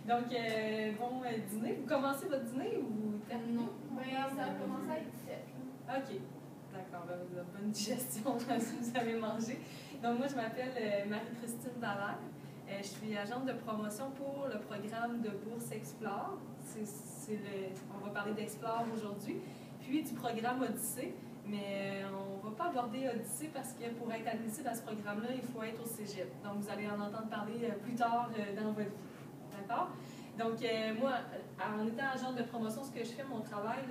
Donc, bon dîner. Vous commencez votre dîner ou vous terminez? Non. Ben, ça a commencé à 17. OK. D'accord. Ben, vous avez bonne digestion si vous avez mangé. Donc, moi, je m'appelle Marie-Christine Dallaire. Je suis agente de promotion pour le programme de Bourse Explore. On va parler d'Explore aujourd'hui, puis du programme Odyssée. Mais on ne va pas aborder Odyssée parce que pour être admissible à ce programme-là, il faut être au cégep. Donc, vous allez en entendre parler plus tard dans votre vie. D'accord? Donc, moi, en étant agente de promotion, ce que je fais, mon travail,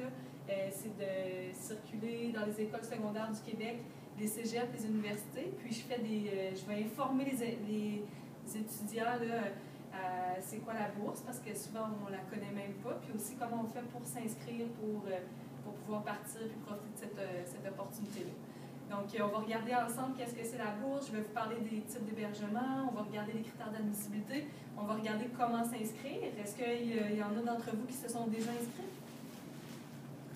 c'est de circuler dans les écoles secondaires du Québec, les cégeps, les universités. Puis, je vais informer les étudiants c'est quoi la bourse, parce que souvent, on ne la connaît même pas. Puis aussi, comment on fait pour s'inscrire, pour pouvoir partir et profiter de cette opportunité-là. Donc, on va regarder ensemble qu'est-ce que c'est la bourse. Je vais vous parler des types d'hébergement. On va regarder les critères d'admissibilité. On va regarder comment s'inscrire. Est-ce qu'il y en a d'entre vous qui se sont déjà inscrits?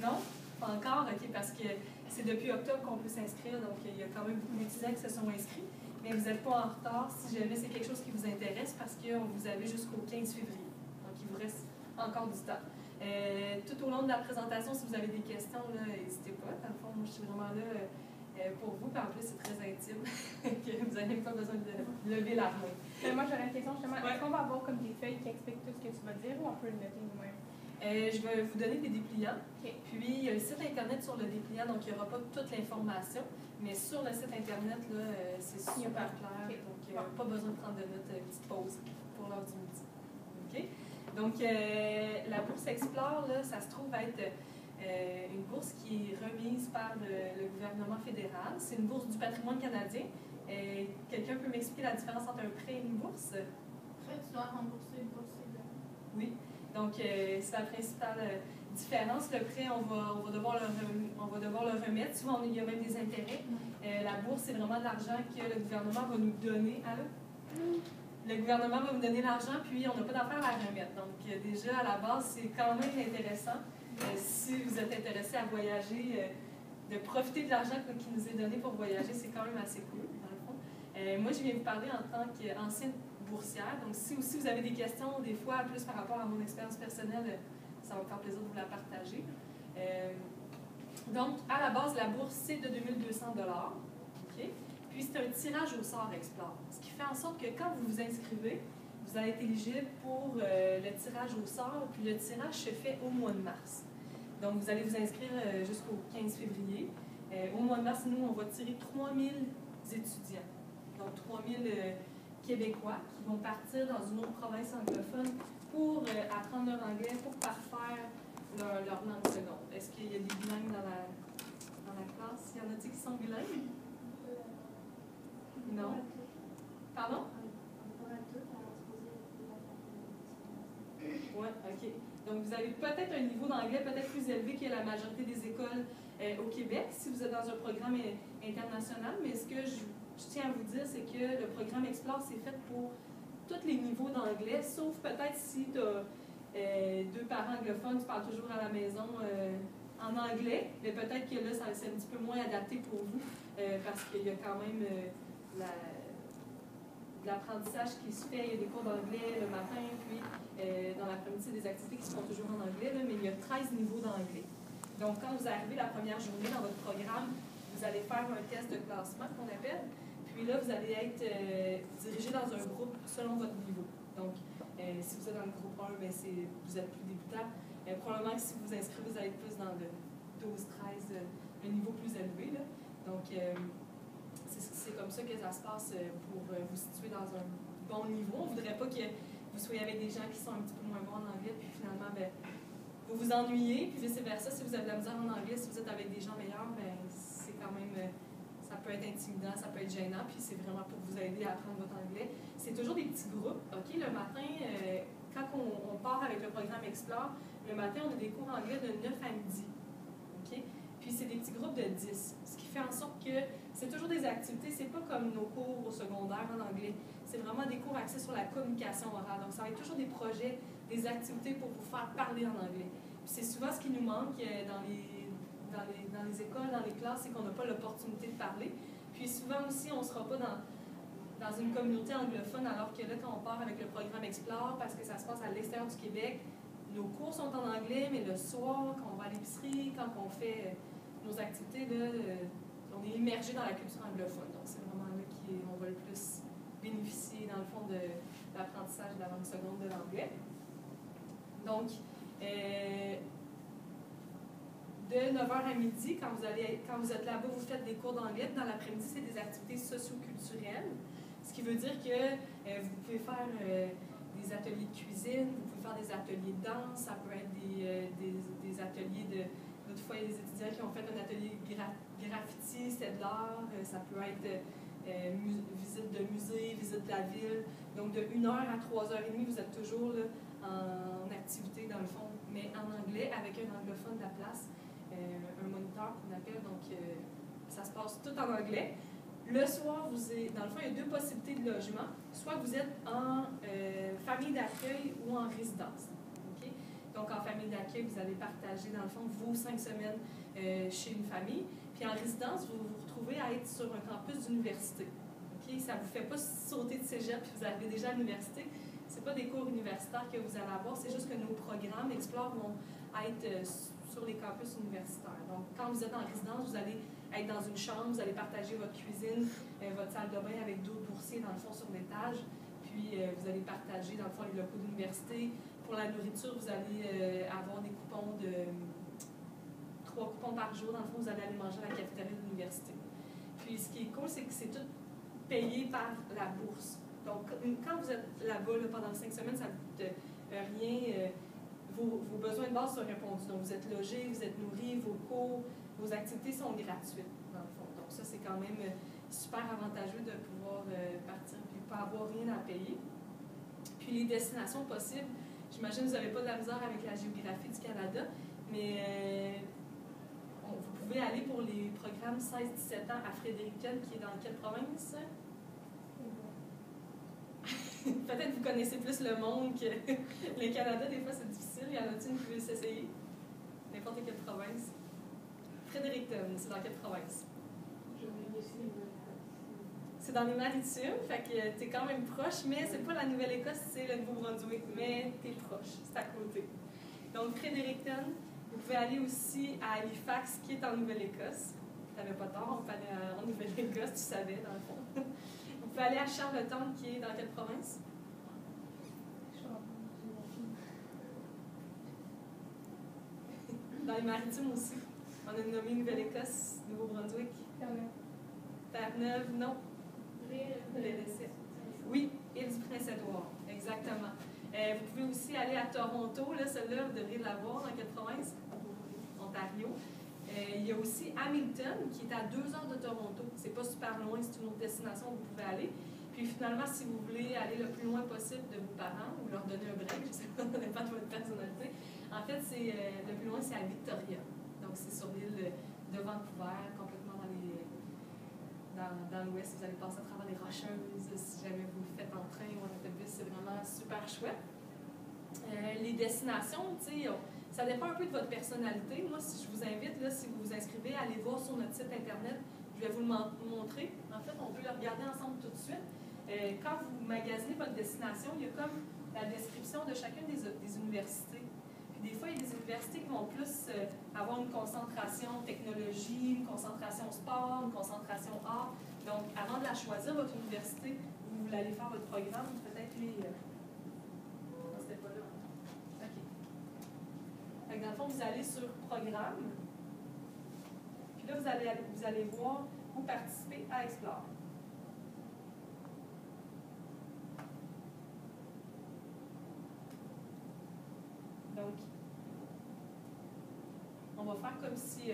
Non? Pas encore? OK, parce que c'est depuis octobre qu'on peut s'inscrire. Donc, il y a quand même beaucoup d'étudiants qui se sont inscrits. Mais vous n'êtes pas en retard si jamais c'est quelque chose qui vous intéresse parce que vous avez jusqu'au 15 février. Donc, il vous reste encore du temps. Tout au long de la présentation, si vous avez des questions, n'hésitez pas. Dans le fond, moi, je suis vraiment là pour vous. Puis en plus, c'est très intime. Que vous n'avez pas besoin de lever la main. Moi, j'aurais une question justement. Est-ce qu'on va avoir comme des feuilles qui expliquent tout ce que tu vas dire ou on peut le noter nous-mêmes? Je vais vous donner des dépliants. Okay. Puis, il y a le site Internet sur le dépliant, donc il n'y aura pas toute l'information. Mais sur le site Internet, c'est super clair. Okay. Donc, pas besoin de prendre de notes, petite pause pour l'heure du midi. OK? Donc, la bourse Explore, ça se trouve être une bourse qui est remise par le gouvernement fédéral. C'est une bourse du patrimoine canadien. Quelqu'un peut m'expliquer la différence entre un prêt et une bourse? Prêt, tu dois rembourser une bourse. Oui. Donc, c'est la principale différence. Le prêt, on va devoir le remettre. Souvent, il y a même des intérêts. La bourse, c'est vraiment de l'argent que le gouvernement va nous donner. Allô? Le gouvernement va nous donner l'argent, puis on n'a pas d'affaire à remettre. Donc, déjà, à la base, c'est quand même intéressant. Si vous êtes intéressé à voyager, de profiter de l'argent qui nous est donné pour voyager, c'est quand même assez cool, dans le fond. Moi, je viens vous parler en tant qu'ancienne boursière. Donc, si aussi vous avez des questions, des fois, plus par rapport à mon expérience personnelle, ça va me faire plaisir de vous la partager. Donc, à la base, la bourse, c'est de 2200 $. Okay? Puis, c'est un tirage au sort Explore. Ce qui fait en sorte que quand vous vous inscrivez, vous allez être éligible pour le tirage au sort. Puis, le tirage se fait au mois de mars. Donc, vous allez vous inscrire jusqu'au 15 février. Au mois de mars, nous, on va tirer 3000 étudiants. Donc, 3000 Québécois qui vont partir dans une autre province anglophone pour apprendre leur anglais, pour parfaire leur langue seconde. Est-ce qu'il y a des bilingues dans la classe? Il y en a-t-il qui sont bilingues? Non? Pardon? Oui, OK. Donc, vous avez peut-être un niveau d'anglais peut-être plus élevé que la majorité des écoles au Québec, si vous êtes dans un programme international, mais ce que je tiens à vous dire, c'est que le programme Explore, c'est fait pour tous les niveaux d'anglais, sauf peut-être si tu as deux parents anglophones, tu parles toujours à la maison en anglais, mais peut-être que là, c'est un petit peu moins adapté pour vous, parce qu'il y a quand même de l'apprentissage qui se fait, il y a des cours d'anglais le matin, puis dans l'après-midi, c'est des activités qui se font toujours en anglais, là, mais il y a 13 niveaux d'anglais. Donc, quand vous arrivez la première journée dans votre programme, vous allez faire un test de classement qu'on appelle. Puis là, vous allez être dirigé dans un groupe selon votre niveau. Donc, si vous êtes dans le groupe 1, bien, vous êtes plus débutant. Probablement que si vous vous inscrivez, vous allez être plus dans le 12-13, le niveau plus élevé. Là. Donc, c'est comme ça que ça se passe pour vous situer dans un bon niveau. On ne voudrait pas que vous soyez avec des gens qui sont un petit peu moins bons en anglais, puis finalement, bien, vous vous ennuyez, puis vice-versa. Si vous avez de la misère en anglais, si vous êtes avec des gens meilleurs, bien, c'est quand même... ça peut être intimidant, ça peut être gênant, puis c'est vraiment pour vous aider à apprendre votre anglais. C'est toujours des petits groupes. OK, le matin, quand on part avec le programme Explore, le matin, on a des cours anglais de 9 à midi. OK? Puis c'est des petits groupes de 10. Ce qui fait en sorte que c'est toujours des activités, c'est pas comme nos cours au secondaire en anglais. C'est vraiment des cours axés sur la communication orale. Donc ça va être toujours des projets, des activités pour vous faire parler en anglais. Puis c'est souvent ce qui nous manque dans les écoles, dans les classes, c'est qu'on n'a pas l'opportunité de parler. Puis souvent aussi, on ne sera pas dans dans une communauté anglophone, alors que là, quand on part avec le programme Explore, parce que ça se passe à l'extérieur du Québec, nos cours sont en anglais, mais le soir, quand on va à l'épicerie, quand on fait nos activités, là, on est immergé dans la culture anglophone. Donc, c'est vraiment là qu'on va le plus bénéficier, dans le fond, de l'apprentissage de la langue seconde de l'anglais. Donc, de 9h à midi, quand vous êtes là-bas, vous faites des cours d'anglais. Dans l'après-midi, c'est des activités socio-culturelles. Ce qui veut dire que vous pouvez faire des ateliers de cuisine, vous pouvez faire des ateliers de danse, ça peut être des ateliers de... L'autre fois, il y a des étudiants qui ont fait un atelier graffiti, c'était de l'art, ça peut être visite de musée, visite de la ville. Donc, de 1h à 3h30, vous êtes toujours là, en activité, dans le fond, mais en anglais, avec un anglophone de la place, un moniteur qu'on appelle, donc ça se passe tout en anglais. Le soir, dans le fond, il y a deux possibilités de logement. Soit vous êtes en famille d'accueil ou en résidence. Okay? Donc, en famille d'accueil, vous allez partager, dans le fond, vos 5 semaines chez une famille. Puis en résidence, vous vous retrouvez à être sur un campus d'université. Okay? Ça ne vous fait pas sauter de cégep puis vous arrivez déjà à l'université. Ce n'est pas des cours universitaires que vous allez avoir, c'est juste que nos programmes Explore vont être sur les campus universitaires. Donc, quand vous êtes en résidence, vous allez être dans une chambre, vous allez partager votre cuisine, votre salle de bain avec d'autres boursiers, dans le fond, sur l'étage. Puis, vous allez partager, dans le fond, les locaux d'université. Pour la nourriture, vous allez avoir des coupons 3 coupons par jour. Dans le fond, vous allez aller manger à la cafétéria de l'université. Puis, ce qui est cool, c'est que c'est tout payé par la bourse. Donc, quand vous êtes là-bas pendant 5 semaines, ça ne coûte rien. Vos besoins de base sont répondus. Donc, vous êtes logé, vous êtes nourri, vos cours, vos activités sont gratuites, dans le fond. Donc, ça, c'est quand même super avantageux de pouvoir partir et pas avoir rien à payer. Puis, les destinations possibles, j'imagine que vous n'avez pas de la misère avec la géographie du Canada, mais vous pouvez aller pour les programmes 16-17 ans à Fredericton, qui est dans quelle province? Peut-être que vous connaissez plus le monde que le Canada. Des fois, c'est difficile. Il y en a-t-il une qui veut s'essayer? N'importe quelle province. Fredericton, c'est dans quelle province? C'est dans les Maritimes, fait que t'es quand même proche, mais c'est pas la Nouvelle-Écosse, c'est le Nouveau-Brunswick, mais t'es proche, c'est à côté. Donc, Fredericton, vous pouvez aller aussi à Halifax, qui est en Nouvelle-Écosse. T'avais pas tort, on peut aller en Nouvelle-Écosse, tu savais, dans le fond. Vous pouvez aller à Charlottetown, qui est dans quelle province? Dans les Maritimes aussi. On a nommé Nouvelle-Écosse, Nouveau-Brunswick. Terre-Neuve, non. Oui, île du Prince-Édouard, exactement. Vous pouvez aussi aller à Toronto, là, celle-là, vous devriez l'avoir. Dans quelle province? Ontario. Il y a aussi Hamilton, qui est à 2 heures de Toronto. C'est pas super loin, c'est une autre destination où vous pouvez aller. Puis finalement, si vous voulez aller le plus loin possible de vos parents ou leur donner un break, je ne sais pas, ça dépend de votre personnalité. En fait, le plus loin, c'est à Victoria. Donc, c'est sur l'île de Vancouver, complètement dans l'ouest. Vous allez passer à travers les Rocheuses. Si jamais vous le faites en train ou en autobus, c'est vraiment super chouette. Les destinations, tu sais, ça dépend un peu de votre personnalité. Moi, si je vous invite, là, si vous vous inscrivez, allez voir sur notre site Internet. Je vais vous le montrer. En fait, on peut le regarder ensemble tout de suite. Quand vous magasinez votre destination, il y a comme la description de chacune des universités. Puis des fois, il y a des universités qui vont plus avoir une concentration technologie, une concentration sport, une concentration art. Donc, avant de la choisir, votre université, vous voulez aller faire votre programme, peut-être les... Non, c'était pas là. OK. Fait que dans le fond, vous allez sur Programme. Puis là, vous allez voir où participer à Explore. Donc, on va faire comme si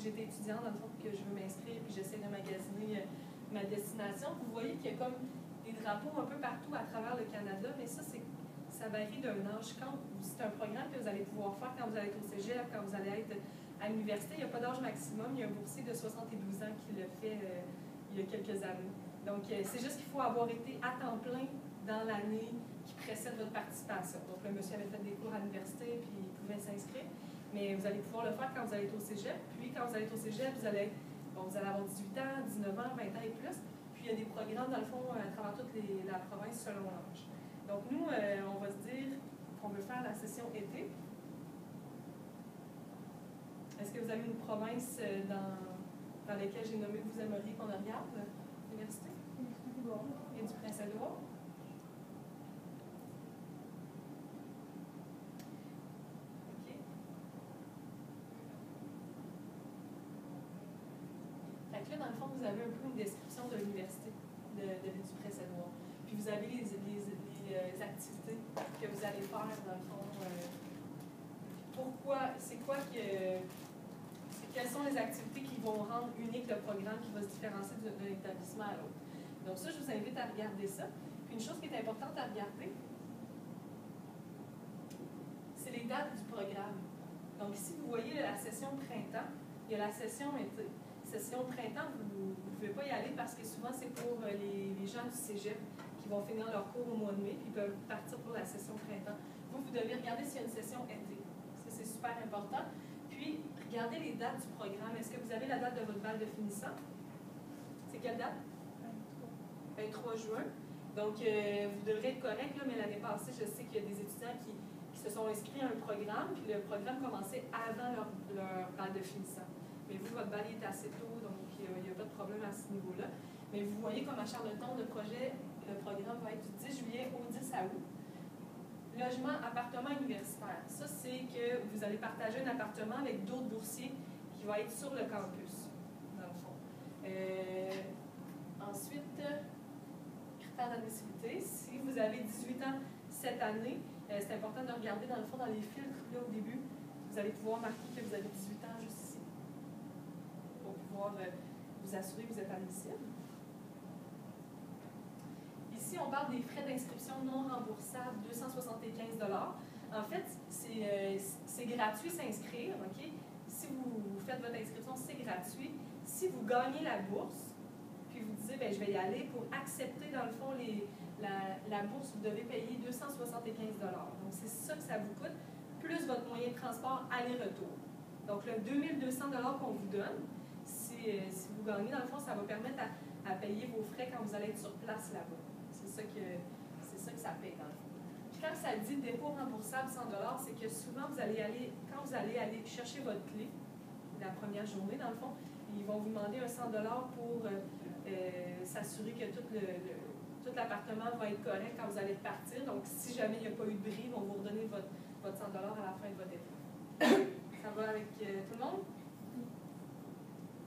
j'étais étudiante, dans le fond, que je veux m'inscrire, puis j'essaie de magasiner ma destination. Vous voyez qu'il y a comme des drapeaux un peu partout à travers le Canada, mais ça varie d'un âge. C'est un programme que vous allez pouvoir faire quand vous allez être au cégep, quand vous allez être à l'université. Il n'y a pas d'âge maximum. Il y a un boursier de 72 ans qui le fait il y a quelques années. Donc, c'est juste qu'il faut avoir été à temps plein dans l'année qui précède votre participation. Donc, le monsieur avait fait des cours à l'université, puis il pouvait s'inscrire. Mais vous allez pouvoir le faire quand vous allez être au cégep. Puis, quand vous allez être au cégep, vous allez avoir 18 ans, 19 ans, 20 ans et plus. Puis il y a des programmes, dans le fond, à travers toute la province selon l'âge. Donc nous, on va se dire qu'on veut faire la session été. Est-ce que vous avez une province dans laquelle j'ai nommé que vous aimeriez qu'on regarde l'université? Et du Prince-Édouard. OK. Fait que là, dans le fond, vous avez un peu une description de l'université de l'île du Prince-Édouard. Puis vous avez les activités que vous allez faire, dans le fond. Pourquoi? C'est quoi que... Quelles sont les activités qui vont rendre unique le programme, qui va se différencier d'un établissement à l'autre? Donc ça, je vous invite à regarder ça. Puis une chose qui est importante à regarder, c'est les dates du programme. Donc ici, vous voyez la session printemps, il y a la session été. Session printemps, vous ne pouvez pas y aller parce que souvent, c'est pour les gens du cégep qui vont finir leur cours au mois de mai, puis ils peuvent partir pour la session printemps. Vous devez regarder s'il y a une session été. Ça, c'est super important. Puis, regardez les dates du programme. Est-ce que vous avez la date de votre bal de finissant? C'est quelle date? 23 juin. Donc, vous devrez être correct, là, mais l'année passée, je sais qu'il y a des étudiants qui se sont inscrits à un programme, puis le programme commençait avant leur bal de finissant. Mais vous, votre bal est assez tôt, donc il n'y a pas de problème à ce niveau-là. Mais vous voyez comme à Charlottetown, le programme va être du 10 juillet au 10 août. Logement, appartement universitaire. Ça, c'est que vous allez partager un appartement avec d'autres boursiers qui vont être sur le campus, dans le fond. Ensuite, critères d'admissibilité. Si vous avez 18 ans cette année, c'est important de regarder, dans le fond, dans les filtres, là, au début, vous allez pouvoir marquer que vous avez 18 ans juste ici, pour pouvoir vous assurer que vous êtes admissible. Ici, on parle des frais d'inscription non remboursables, 275 $. En fait, c'est gratuit s'inscrire, OK? Si vous faites votre inscription, c'est gratuit. Si vous gagnez la bourse, puis vous disiez, bien, je vais y aller, pour accepter, dans le fond, la bourse, vous devez payer 275 $. Donc, c'est ça que ça vous coûte, plus votre moyen de transport aller-retour. Donc, le 2200 $ qu'on vous donne, si vous gagnez, dans le fond, ça va permettre à payer vos frais quand vous allez être sur place là-bas. C'est ça que ça paye, dans le fond. Puis quand ça dit dépôt remboursable 100 $, c'est que souvent, quand vous allez aller chercher votre clé, la première journée, dans le fond, ils vont vous demander un 100 $ pour s'assurer que tout l'appartement va être correct quand vous allez partir. Donc, si jamais il n'y a pas eu de bris, ils vont vous redonner votre 100 $ à la fin de votre été. Ça va avec tout le monde?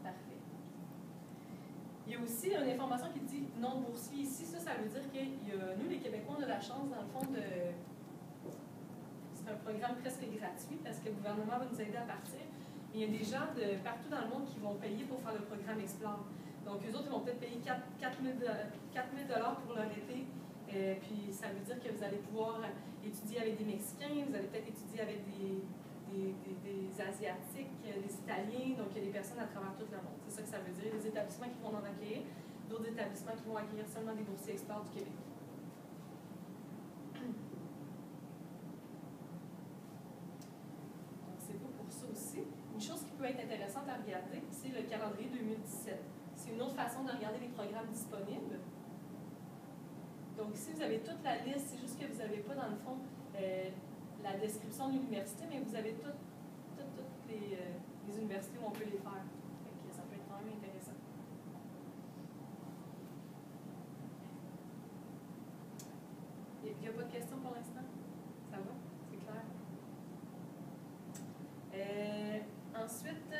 Parfait. Il y a aussi une information qui dit non boursier ici. Ça veut dire que nous, les Québécois, on a la chance, dans le fond, c'est un programme presque gratuit parce que le gouvernement va nous aider à partir. Mais il y a des gens de partout dans le monde qui vont payer pour faire le programme Explore. Donc, eux autres, ils vont peut-être payer 4 000 $ pour leur été. Puis, ça veut dire que vous allez pouvoir étudier avec des Mexicains, vous allez peut-être étudier avec des Asiatiques, des Italiens. Donc, il y a des personnes à travers tout le monde. C'est ça que ça veut dire. Des établissements qui vont en accueillir, d'autres établissements qui vont accueillir seulement des boursiers experts du Québec. Donc, c'est beau pour ça aussi. Une chose qui peut être intéressante à regarder, c'est le calendrier 2017. C'est une autre façon de regarder les programmes disponibles. Donc ici, vous avez toute la liste, c'est juste que vous n'avez pas, dans le fond, la description de l'université, mais vous avez toutes les universités où on peut les faire. Donc, ça peut être quand même intéressant. Il n'y a pas de questions pour l'instant? Ça va? C'est clair? Ensuite,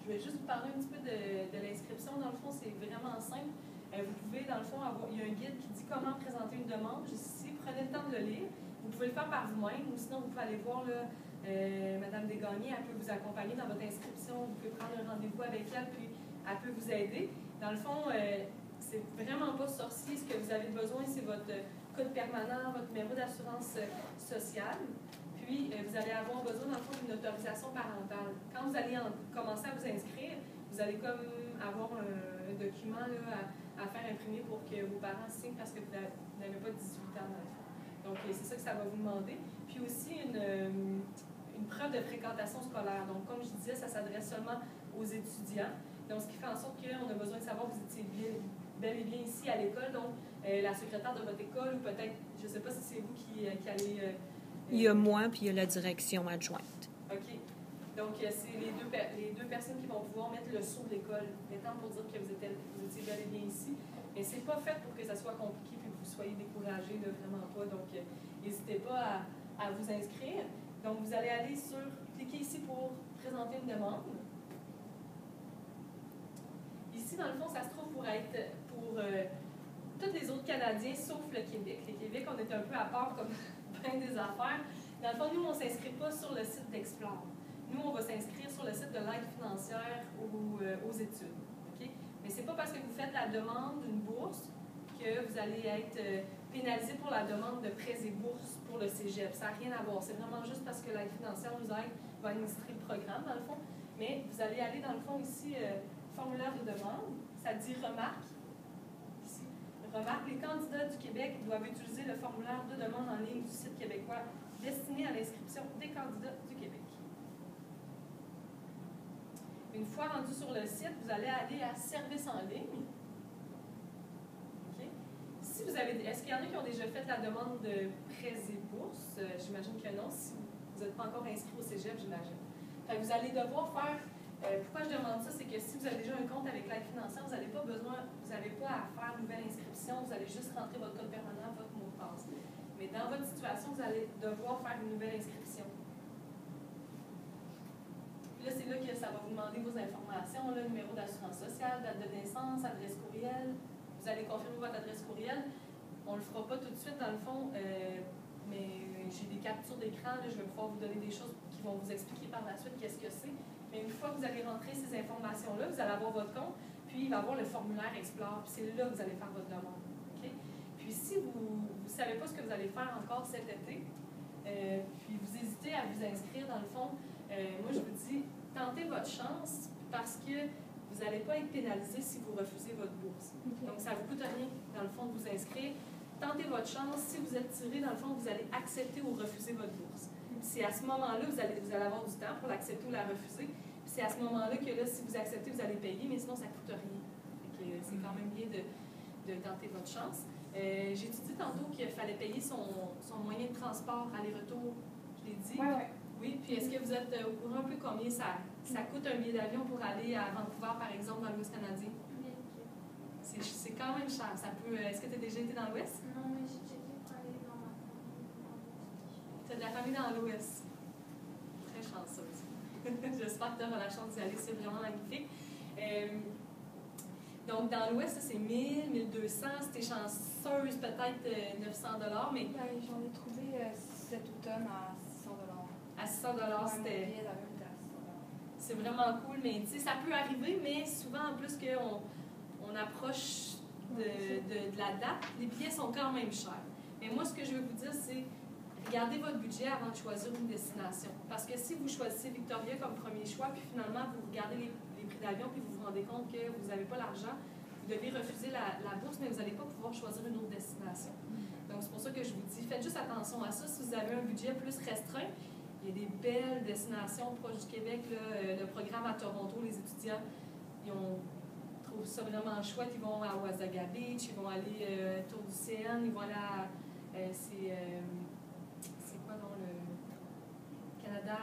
je vais juste vous parler un petit peu de l'inscription. Dans le fond, c'est vraiment simple. Vous pouvez, dans le fond, il y a un guide qui dit comment présenter une demande. Juste ici, prenez le temps de le lire. Vous pouvez le faire par vous-même, ou sinon, vous pouvez aller voir là, Mme Desgagnés, elle peut vous accompagner dans votre inscription. Vous pouvez prendre un rendez-vous avec elle, puis elle peut vous aider. Dans le fond, c'est vraiment pas sorcier. Ce que vous avez besoin, c'est votre code permanent, votre numéro d'assurance sociale. Puis, vous allez avoir besoin, dans le fond, d'une autorisation parentale. Quand vous allez commencer à vous inscrire, vous allez comme avoir un document là, à faire imprimer pour que vos parents signent parce que vous n'avez pas 18 ans, dans le fond. Donc, c'est ça que ça va vous demander. Puis aussi, une preuve de fréquentation scolaire. Donc, comme je disais, ça s'adresse seulement aux étudiants. Donc, ce qui fait en sorte qu'on a besoin de savoir que vous étiez bel et bien ici à l'école. Donc, la secrétaire de votre école, ou peut-être, je ne sais pas si c'est vous qui allez... il y a moi, puis il y a la direction adjointe. OK. Donc, c'est les deux personnes qui vont pouvoir mettre le sceau de l'école, mettant pour dire que vous étiez bel et bien ici. Mais ce n'est pas fait pour que ça soit compliqué et que vous soyez découragés, vraiment pas. Donc, n'hésitez pas à vous inscrire. Donc, vous allez aller cliquez ici pour présenter une demande. Ici, dans le fond, ça se trouve pour être pour tous les autres Canadiens, sauf le Québec. Le Québec, on est un peu à part comme plein des affaires. Dans le fond, nous, on ne s'inscrit pas sur le site d'Explore. Nous, on va s'inscrire sur le site de l'aide financière ou aux études. Okay? Mais ce n'est pas parce que vous faites la demande d'une bourse que vous allez être pénalisé pour la demande de prêts et bourses pour le cégep. Ça n'a rien à voir. C'est vraiment juste parce que l'aide financière nous aide, va administrer le programme, dans le fond. Mais vous allez aller, dans le fond, ici, formulaire de demande. Ça dit remarque. Ici. Remarque, les candidats du Québec doivent utiliser le formulaire de demande en ligne du site québécois destiné à l'inscription des candidats du Québec. Une fois rendu sur le site, vous allez aller à Services en ligne. Okay. Si vous avez, est-ce qu'il y en a qui ont déjà fait la demande de prêts et bourses? J'imagine que non, si vous n'êtes pas encore inscrit au cégep, j'imagine. Vous allez devoir faire... pourquoi je demande ça? C'est que si vous avez déjà un compte avec l'aide financière, vous n'avez pas à faire une nouvelle inscription, vous allez juste rentrer votre code permanent, votre mot de passe. Mais dans votre situation, vous allez devoir faire une nouvelle inscription. Puis là, c'est là que ça va vous demander vos informations, le numéro d'assurance sociale, date de naissance, adresse courriel. Vous allez confirmer votre adresse courriel. On ne le fera pas tout de suite, dans le fond, mais j'ai des captures d'écran. Je vais pouvoir vous donner des choses qui vont vous expliquer par la suite qu'est-ce que c'est. Mais une fois que vous allez rentrer ces informations-là, vous allez avoir votre compte, puis il va y avoir le formulaire Explore, puis c'est là que vous allez faire votre demande. Okay? Puis si vous ne savez pas ce que vous allez faire encore cet été, puis vous hésitez à vous inscrire, dans le fond, moi je vous dis, tentez votre chance parce que vous n'allez pas être pénalisé si vous refusez votre bourse. Okay. Donc ça ne vous coûte rien, dans le fond, de vous inscrire. Tentez votre chance. Si vous êtes tiré, dans le fond, vous allez accepter ou refuser votre bourse. C'est à ce moment-là que vous allez avoir du temps pour l'accepter ou la refuser. C'est à ce moment-là que là, si vous acceptez, vous allez payer, mais sinon, ça ne coûte rien. C'est quand même bien de tenter votre chance. J'ai dit tantôt qu'il fallait payer son moyen de transport aller-retour. Je l'ai dit. Ouais. Oui, puis est-ce que vous êtes au courant un peu combien ça coûte un billet d'avion pour aller à Vancouver, par exemple, dans l'Ouest canadien? Oui. C'est quand même cher. Est-ce que tu as déjà été dans l'Ouest? Non, mais j'ai checké pour aller dans ma famille. Tu as de la famille dans l'Ouest. Très chanceuse. J'espère que tu auras la chance d'y aller. C'est vraiment magnifique. Donc, dans l'Ouest, c'est 1000, 1200. Si tu es chanceuse, peut-être 900 $. Mais j'en ai trouvé cet automne à 600 $. À 600 $, c'était... C'est vraiment cool, mais tu sais, ça peut arriver, mais souvent, en plus qu'on approche de la date, les billets sont quand même chers. Mais moi, ce que je veux vous dire, c'est regardez votre budget avant de choisir une destination. Parce que si vous choisissez Victoria comme premier choix, puis finalement, vous regardez les prix d'avion, puis vous vous rendez compte que vous n'avez pas l'argent, vous devez refuser la bourse, mais vous n'allez pas pouvoir choisir une autre destination. Donc, c'est pour ça que je vous dis, faites juste attention à ça. Si vous avez un budget plus restreint, il y a des belles destinations proches du Québec. Là, le programme à Toronto, les étudiants, ils trouvent ça vraiment chouette. Ils vont à Wasaga Beach, ils vont aller Tour du CN, ils vont aller à... c'est quoi, non, le Canada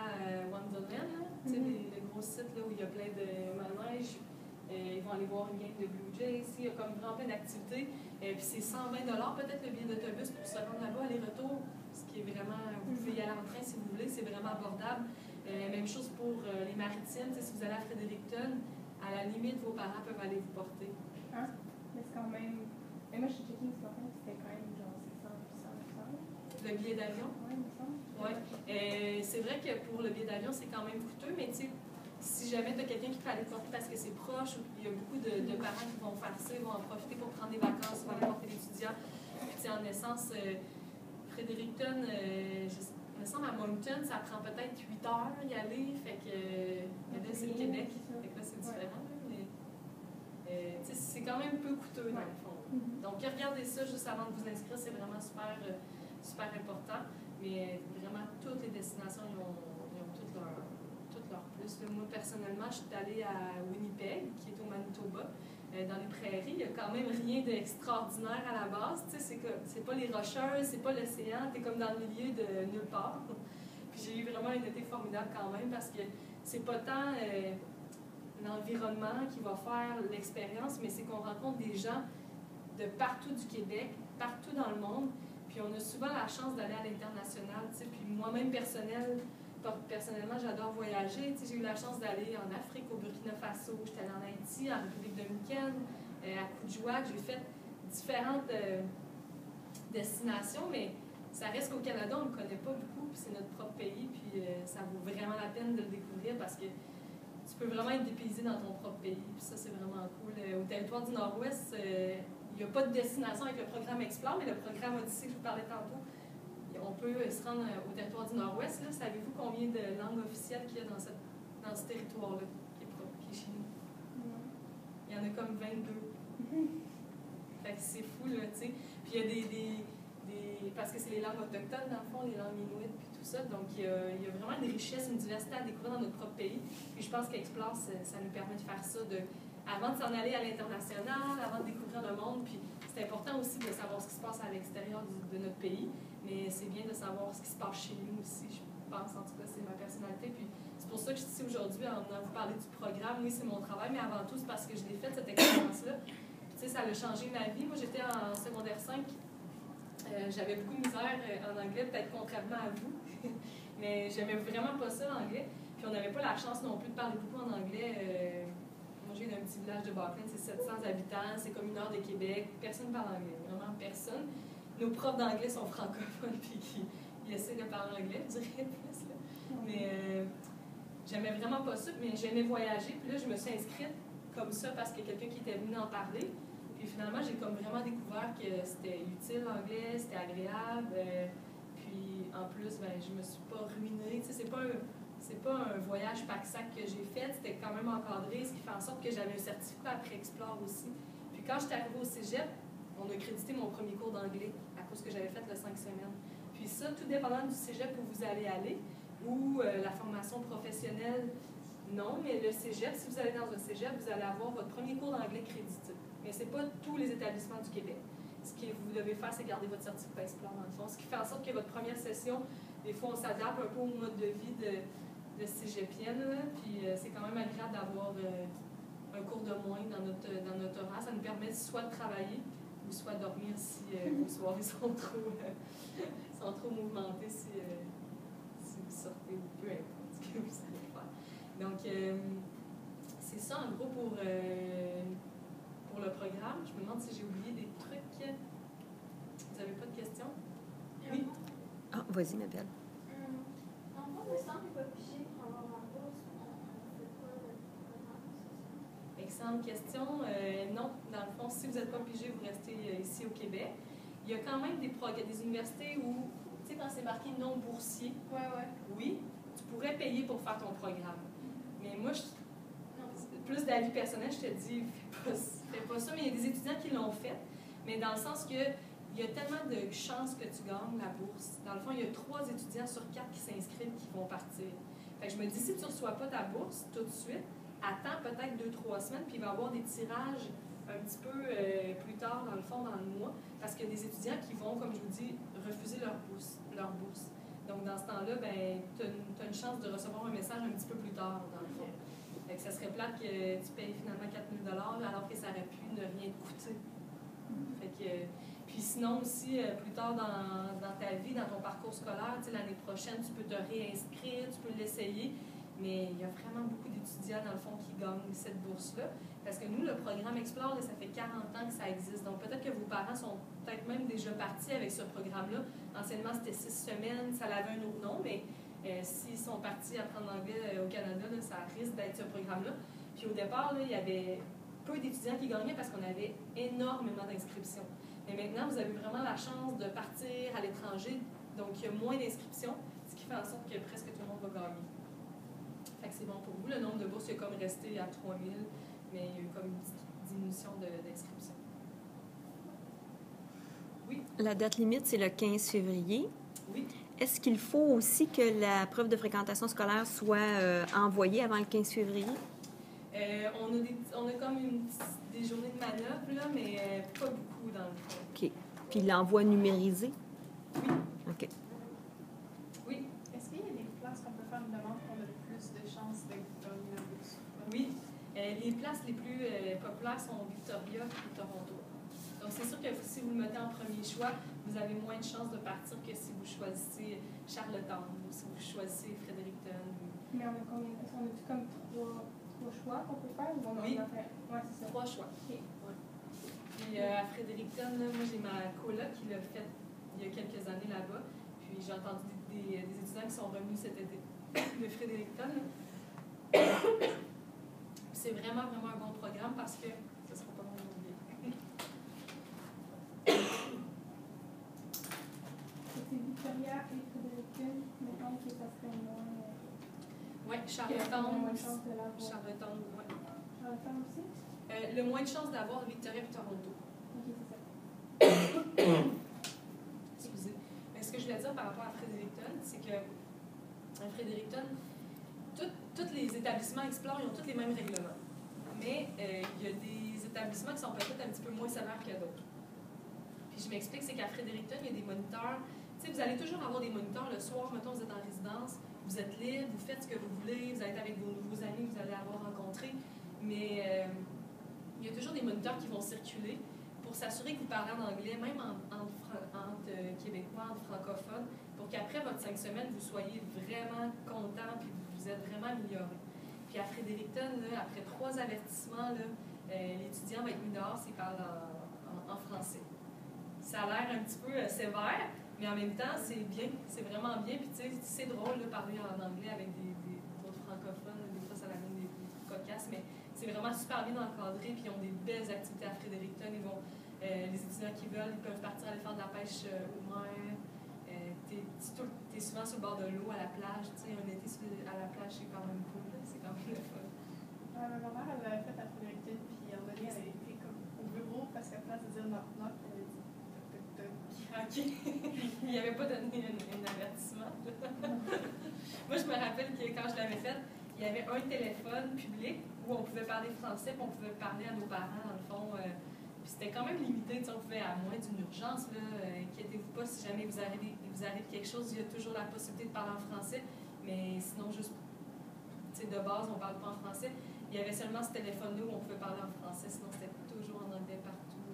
Wonderland, tu sais, le gros site là, où il y a plein de manèges. Ils vont aller voir une game de Blue Jays. Il y a comme vraiment plein d'activités. Puis c'est 120 $ peut-être le billet d'autobus pour se rendre là-bas, aller-retour. Ce qui est vraiment, vous pouvez y aller en train si vous voulez, c'est vraiment abordable. Même chose pour les maritimes. Si vous allez à Fredericton, à la limite, vos parents peuvent aller vous porter. Hein? Mais c'est quand même. Mais moi, je suis checking ce matin, c'était quand même genre 600 $. Le billet d'avion? Oui, il me semble. Oui. C'est vrai que pour le billet d'avion, c'est quand même coûteux, mais tu sais, si jamais tu as quelqu'un qui peut aller te porter parce que c'est proche, il y a beaucoup de parents qui vont faire ça, ils vont en profiter pour prendre des vacances, ils vont aller porter l'étudiant. Puis en essence, Fredericton, il me semble à Moncton, ça prend peut-être 8 heures y aller, fait que là, c'est le Québec, fait que là, c'est différent. Mais c'est quand même peu coûteux dans le fond. Donc, regardez ça juste avant de vous inscrire, c'est vraiment super, super important. Mais vraiment, toutes les destinations, ils ont toutes leur encore plus. Là, moi, personnellement, je suis allée à Winnipeg, qui est au Manitoba, dans les prairies. Il n'y a quand même rien d'extraordinaire à la base. C'est pas les Rocheuses, c'est pas l'océan, tu es comme dans le milieu de nulle part. Puis j'ai eu vraiment un été formidable quand même parce que c'est pas tant l'environnement qui va faire l'expérience, mais c'est qu'on rencontre des gens de partout du Québec, partout dans le monde. Puis on a souvent la chance d'aller à l'international. Puis moi-même, personnellement, j'adore voyager. J'ai eu la chance d'aller en Afrique, au Burkina Faso, j'étais allée en Haïti, en République dominicaine, à Coudjouac. J'ai fait différentes destinations, mais ça reste qu'au Canada, on ne le connaît pas beaucoup, puis c'est notre propre pays, puis ça vaut vraiment la peine de le découvrir parce que tu peux vraiment être dépaysé dans ton propre pays, puis ça, c'est vraiment cool. Au territoire du Nord-Ouest, il n'y a pas de destination avec le programme Explore, mais le programme Odyssée que je vous parlais tantôt, on peut se rendre au territoire du Nord-Ouest. Savez-vous combien de langues officielles qu'il y a dans ce territoire-là, qui est chez nous? Il y en a comme 22. Fait que c'est fou, là, tu sais. Puis il y a parce que c'est les langues autochtones, dans le fond, les langues inuites, puis tout ça. Donc, il y a vraiment une richesse, une diversité à découvrir dans notre propre pays. Puis je pense qu'Explore, ça nous permet de faire ça, avant de s'en aller à l'international, avant de découvrir le monde. Puis c'est important aussi de savoir ce qui se passe à l'extérieur de notre pays. Mais c'est bien de savoir ce qui se passe chez nous aussi, je pense. En tout cas, c'est ma personnalité. Puis c'est pour ça que je suis ici aujourd'hui en vous parler du programme. Oui, c'est mon travail, mais avant tout, c'est parce que je l'ai fait, cette expérience-là. Tu sais, ça a changé ma vie. Moi, j'étais en secondaire 5. J'avais beaucoup de misère en anglais, peut-être contrairement à vous. Mais j'aimais vraiment pas ça, l'anglais. Puis on n'avait pas la chance non plus de parler beaucoup en anglais. Moi, j'ai d'un petit village de Backland, c'est 700 habitants, c'est comme 1 heure de Québec. Personne ne parle anglais, vraiment personne. Nos profs d'anglais sont francophones, puis ils essaient de parler anglais, je dirais plus. Là. Mais j'aimais vraiment pas ça, mais j'aimais voyager. Puis là, je me suis inscrite comme ça parce qu'il y a quelqu'un qui était venu en parler. Puis finalement, j'ai comme vraiment découvert que c'était utile l'anglais, c'était agréable. Puis en plus, ben, je me suis pas ruinée. Tu sais, c'est pas un voyage pack-sac que j'ai fait, c'était quand même encadré, ce qui fait en sorte que j'avais un certificat après Explore aussi. Puis quand j'étais arrivée au cégep, on a crédité mon premier cours d'anglais à cause que j'avais fait le 5 semaines. Puis ça, tout dépendant du cégep où vous allez aller, ou la formation professionnelle, non, mais le cégep, si vous allez dans un cégep, vous allez avoir votre premier cours d'anglais crédité. Mais ce n'est pas tous les établissements du Québec. Ce que vous devez faire, c'est garder votre certificat Explore dans le fond. Ce qui fait en sorte que votre première session, des fois, on s'adapte un peu au mode de vie de cégepienne, puis c'est quand même agréable d'avoir un cours de moins dans notre horaire. Ça nous permet soit de travailler ou soit dormir si vos soirées sont trop mouvementées, si vous sortez ou peu importe ce que vous allez faire. Donc, c'est ça en gros pour le programme. Je me demande si j'ai oublié des trucs. Vous n'avez pas de questions? Oui? Ah, vas-y, ma belle. Dans le fond, le centre n'est pas obligé pour avoir la bourse. On fait quoi le programme? Excellente question. Non, dans le fond, si vous n'êtes pas obligé, vous restez ici au Québec. Il y a quand même des universités où, tu sais, quand c'est marqué non boursier, oui, tu pourrais payer pour faire ton programme. Mais moi, plus d'avis personnel, je te dis, fais pas ça. Mais il y a des étudiants qui l'ont fait, mais dans le sens que il y a tellement de chances que tu gagnes la bourse. Dans le fond, il y a 3 étudiants sur 4 qui s'inscrivent qui vont partir. Fait que je me dis, si tu ne reçois pas ta bourse tout de suite, attends peut-être 2-3 semaines, puis il va y avoir des tirages un petit peu plus tard, dans le fond, dans le mois, parce qu'il y a des étudiants qui vont, comme je vous dis, refuser leur bourse. Donc, dans ce temps-là, ben, tu as une chance de recevoir un message un petit peu plus tard, dans le fond. Fait que ça serait plate que tu payes finalement 4 000 $ alors que ça aurait pu ne rien te coûter. Fait que, puis sinon aussi, plus tard dans ta vie, dans ton parcours scolaire, l'année prochaine, tu peux te réinscrire, tu peux l'essayer. Mais il y a vraiment beaucoup d'étudiants, dans le fond, qui gagnent cette bourse-là. Parce que nous, le programme Explore, là, ça fait 40 ans que ça existe. Donc, peut-être que vos parents sont peut-être même déjà partis avec ce programme-là. Anciennement, c'était 6 semaines, ça avait un autre nom, mais s'ils sont partis apprendre l'anglais au Canada, là, ça risque d'être ce programme-là. Puis au départ, là, il y avait peu d'étudiants qui gagnaient parce qu'on avait énormément d'inscriptions. Mais maintenant, vous avez vraiment la chance de partir à l'étranger. Donc, il y a moins d'inscriptions, ce qui fait en sorte que presque tout le monde va gagner. Fait que c'est bon pour vous. Le nombre de bourses est comme resté à 3 000, mais il y a eu comme une petite diminution d'inscriptions. Oui? La date limite, c'est le 15 février. Oui. Est-ce qu'il faut aussi que la preuve de fréquentation scolaire soit envoyée avant le 15 février? On a comme des journées de manœuvre, là, mais pas beaucoup dans le fond. OK. Puis l'envoi numérisé? Oui. OK. Oui. Est-ce qu'il y a des places qu'on peut faire une demande pour avoir plus de chances d'être gagné la bourse? Oui. Les places les plus populaires sont Victoria et Toronto. Donc, c'est sûr que si vous le mettez en premier choix, vous avez moins de chances de partir que si vous choisissez Charlottetown ou si vous choisissez Fredericton. Mais on a combien? Est-ce qu'on a comme trois choix qu'on peut faire ou on Oui. en a fait? Oui, c'est ça. 3 choix. OK. Ouais. Puis à Fredericton, là, moi j'ai ma coloc qui l'a fait il y a quelques années là-bas. Puis j'ai entendu des étudiants qui sont revenus cet été de Fredericton. C'est vraiment, vraiment un bon programme parce que ce ne sera pas long d'oublier. C'est Victoria et Fredericton, mettons que ça serait moins. Oui, Il y a Charlottetown. moins de chances de l'avoir. Charlottetown, oui. Charlottetown aussi? Le moins de chances d'avoir Victoria et Toronto. OK, c'est ça. Excusez. Mais ce que je voulais dire par rapport à Fredericton, c'est que à Fredericton, tous les établissements Explore, ils ont tous les mêmes règlements. Mais il y a des établissements qui sont peut-être un petit peu moins sévères que d'autres. Puis je m'explique, c'est qu'à Fredericton, il y a des moniteurs. Tu sais, vous allez toujours avoir des moniteurs le soir, mettons, vous êtes en résidence, vous êtes libre, vous faites ce que vous voulez, vous allez être avec vos nouveaux amis que vous allez avoir rencontrés. Mais il y a toujours des moniteurs qui vont circuler pour s'assurer que vous parlez en anglais, même entre Québécois, entre francophones, pour qu'après votre 5 semaines, vous soyez vraiment content puis vous êtes vraiment amélioré. Puis à Fredericton, là, après 3 avertissements, l'étudiant va être mis dehors s'il parle en français. Ça a l'air un petit peu sévère, mais en même temps, c'est bien, c'est vraiment bien. Puis tu sais, c'est drôle de parler en anglais avec d'autres francophones. Des fois, ça amène des trucs cocasses, mais c'est vraiment super bien encadré. Puis ils ont des belles activités à Fredericton. Les étudiants qui veulent, ils peuvent partir aller faire de la pêche au mer. T'es souvent sur le bord de l'eau, à la plage. Tu sais, un été à la plage, c'est quand même cool. C'est quand même le fun. Ma mère, elle l'avait fait à Fredericton, puis elle avait été comme au bureau parce qu'à place de dire knock-knock, elle avait dit toc-toc-toc. OK. Il n'y avait pas donné un avertissement. Moi, je me rappelle que quand je l'avais fait, il y avait un téléphone public où on pouvait parler français, puis on pouvait parler à nos parents, dans le fond. Puis c'était quand même limité, on pouvait, à moins d'une urgence, inquiétez-vous pas, si jamais vous arrive quelque chose, il y a toujours la possibilité de parler en français, mais sinon, juste, de base, on ne parle pas en français. Il y avait seulement ce téléphone-là où on pouvait parler en français, sinon c'était toujours en anglais partout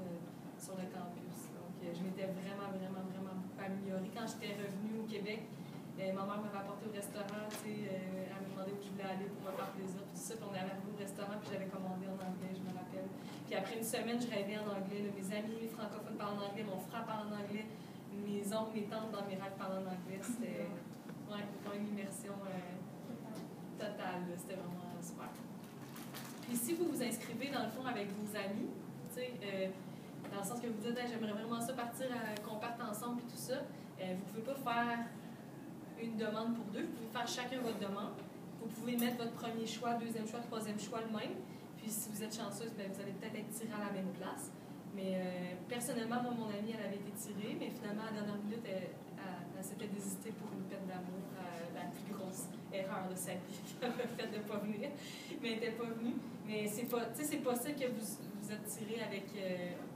sur le campus. Donc, je m'étais vraiment, vraiment, vraiment beaucoup améliorée. Quand j'étais revenue au Québec, ma mère m'avait apporté au restaurant, elle me demandait où je voulais aller pour me faire plaisir, puis tout ça, puis on est arrivé au restaurant, puis j'avais commandé en anglais, je me rappelle. Puis après une semaine, je rêvais en anglais. Mes amis francophones parlent en anglais, mon frère parle en anglais, mes oncles, mes tantes dans mes rêves parlent en anglais. C'était vraiment une immersion totale, c'était vraiment super. Puis si vous vous inscrivez, dans le fond, avec vos amis, dans le sens que vous dites hey, « j'aimerais vraiment ça partir, qu'on parte ensemble » et tout ça, vous ne pouvez pas faire une demande pour deux, vous pouvez faire chacun votre demande. Vous pouvez mettre votre premier choix, deuxième choix, troisième choix le même. Puis si vous êtes chanceuse, bien, vous allez peut-être être tiré à la même place. Mais personnellement, moi, mon amie, elle avait été tirée, mais finalement, à la dernière minute, elle s'était désistée pour une peine d'amour, la plus grosse erreur de sa vie qu'elle avait faite de ne pas venir. Mais elle n'était pas venue. Mais c'est possible que vous êtes tiré avec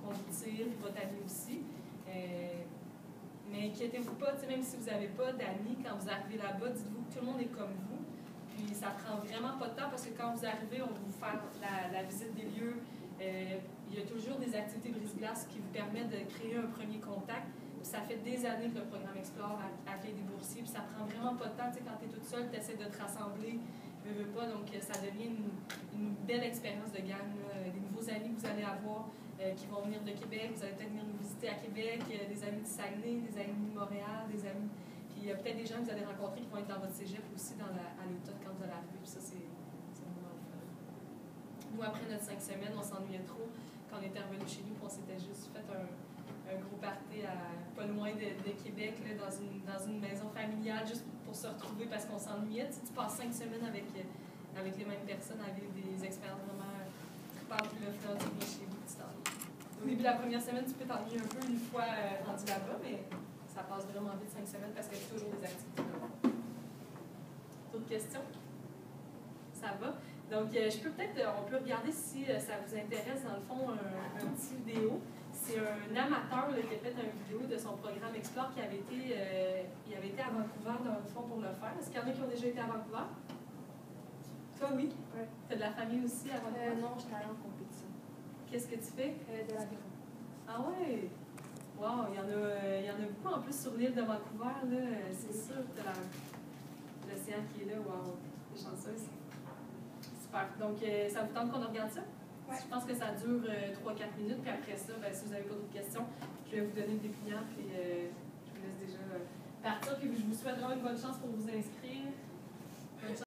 qu'on vous tire, puis votre ami aussi. Mais inquiétez-vous pas, même si vous n'avez pas d'amis, quand vous arrivez là-bas, dites-vous que tout le monde est comme vous. Puis ça prend vraiment pas de temps parce que quand vous arrivez, on va vous faire la visite des lieux. Il y a toujours des activités brise-glace qui vous permettent de créer un premier contact. Puis ça fait des années que le programme Explore accueille des boursiers. Puis ça prend vraiment pas de temps. Quand tu es toute seule, tu essaies de te rassembler. Veux pas, donc ça devient une belle expérience de gang. Des nouveaux amis que vous allez avoir qui vont venir de Québec. Vous allez peut-être venir nous visiter à Québec. Des amis du Saguenay, des amis de Montréal, des amis... Puis il y a peut-être des gens que vous allez rencontrer qui vont être dans votre cégep aussi à l'automne quand vous allez arriver. Puis ça, c'est vraiment le fun. Nous, après notre 5 semaines, on s'ennuyait trop. Quand on était revenu chez nous, on s'était juste fait un gros party pas loin de Québec, là, dans une maison familiale, juste pour se retrouver parce qu'on s'ennuyait. Tu passes 5 semaines avec les mêmes personnes, à vivre des expériences vraiment tripantes, puis là, tu viens chez vous, tu t'ennuies. Au début de la première semaine, tu peux t'ennuyer un peu une fois rendu là-bas, mais ça passe vraiment vite 5 semaines parce qu'il y a toujours des Donc, on peut regarder si ça vous intéresse, dans le fond, un petit vidéo. C'est un amateur là, qui a fait une vidéo de son programme Explore qui avait été, il avait été à Vancouver, dans le fond, pour le faire. Est-ce qu'il y en a qui ont déjà été à Vancouver? Toi, oui? Oui. Tu as de la famille aussi à Vancouver? Non, j'étais allée en compétition. Qu'est-ce que tu fais? De l'aviron. Ah ouais! Wow, il y en a beaucoup en plus sur l'île de Vancouver, là. C'est sûr, tu as l'océan qui est là. Wow, t'es chanceuse. Super. Donc, ça vous tente qu'on regarde ça? Ouais. Je pense que ça dure 3-4 minutes, puis après ça, ben, si vous n'avez pas d'autres questions, je vais vous donner le dépliant, puis je vous laisse déjà partir, puis je vous souhaite vraiment une bonne chance pour vous inscrire.